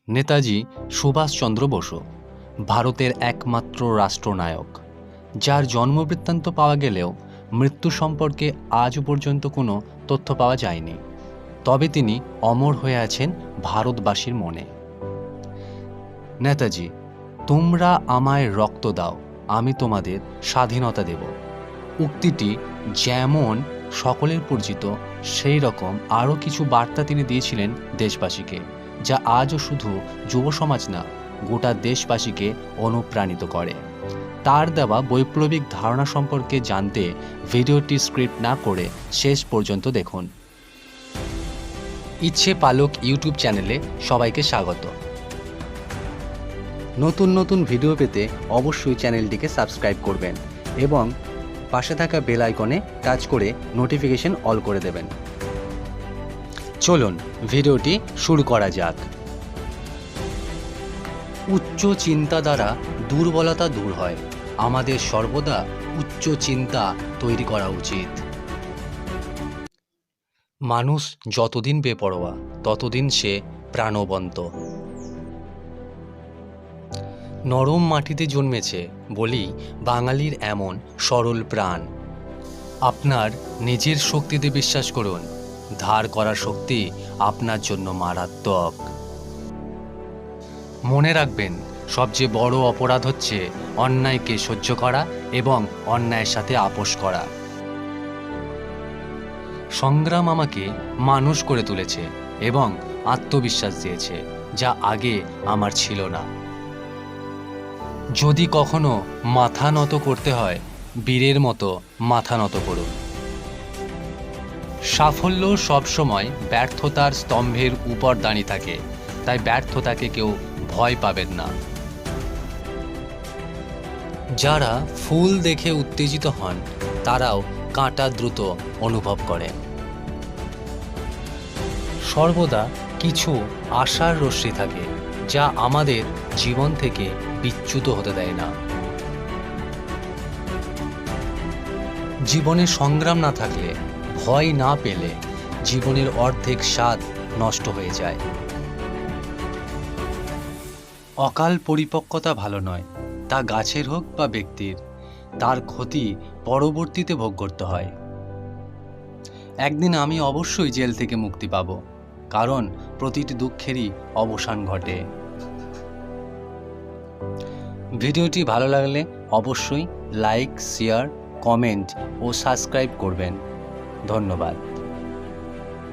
নেতাজি সুভাষচন্দ্র বসু ভারতের একমাত্র রাষ্ট্রনায়ক, যার জন্মবৃত্তান্ত পাওয়া গেলেও মৃত্যু সম্পর্কে আজ পর্যন্ত কোনো তথ্য পাওয়া যায়নি। তবে তিনি অমর হয়ে আছেন ভারতবাসীর মনে। নেতাজি, তোমরা আমায় রক্ত দাও, আমি তোমাদের স্বাধীনতা দেব। উক্তিটি যেমন সকলের পরিচিত, সেই রকম আরও কিছু বার্তা তিনি দিয়েছিলেন দেশবাসীকে, যা আজও শুধু যুব সমাজ না, গোটা দেশবাসীকে অনুপ্রাণিত করে। তার দেওয়া বৈপ্লবিক ধারণা সম্পর্কে জানতে ভিডিওটি স্ক্রিপ্ট না করে শেষ পর্যন্ত দেখুন। ইচ্ছে পালক ইউটিউব চ্যানেলে সবাইকে স্বাগত। নতুন নতুন ভিডিও পেতে অবশ্যই চ্যানেলটিকে সাবস্ক্রাইব করবেন এবং পাশে থাকা বেল আইকনে টাচ করে নোটিফিকেশন অল করে দেবেন। চলুন ভিডিওটি শুরু করা যাক। উচ্চ চিন্তা দ্বারা দুর্বলতা দূর হয়। আমাদের সর্বদা উচ্চ চিন্তা তৈরি করা উচিত। মানুষ যতদিন বেপরোয়া, ততদিন সে প্রাণবন্ত। নরম মাটিতে জন্মেছে বলেই বাঙালির এমন সরল প্রাণ। আপনার নিজের শক্তিতে বিশ্বাস করুন, ধার করার শক্তি আপনার জন্য মারাত্মক। মনে রাখবেন, সবচেয়ে বড় অপরাধ হচ্ছে অন্যায়কে সহ্য করা এবং অন্যায়ের সাথে আপোষ করা। সংগ্রাম আমাকে মানুষ করে তুলেছে এবং আত্মবিশ্বাস দিয়েছে, যা আগে আমার ছিল না। যদি কখনো মাথা নত করতে হয়, বীরের মতো মাথা নত করুন। সাফল্য সবসময় ব্যর্থতার স্তম্ভের উপর দাঁড়িয়ে থাকে, তাই ব্যর্থতাকে কেউ ভয় পাবেন না। যারা ফুল দেখে উত্তেজিত হন, তারাও কাঁটা দ্রুত অনুভব করেন। সর্বদা কিছু আশার রশ্মি থাকে, যা আমাদের জীবন থেকে বিচ্যুত হতে দেয় না। জীবনে সংগ্রাম না থাকলে, ভয় না পেলে, জীবনের অর্ধেক স্বাদ নষ্ট হয়ে যায়। অকাল পরিপক্কতা ভালো নয়, তা গাছের হোক বা ব্যক্তির। তার ক্ষতি পরবর্তীতে ভোগ করতে হয়। একদিন আমি অবশ্যই জেল থেকে মুক্তি পাব, কারণ প্রতিটি দুঃখেরই অবসান ঘটে। ভিডিওটি ভালো লাগলে অবশ্যই লাইক, শেয়ার, কমেন্ট ও সাবস্ক্রাইব করবেন। ধন্যবাদ।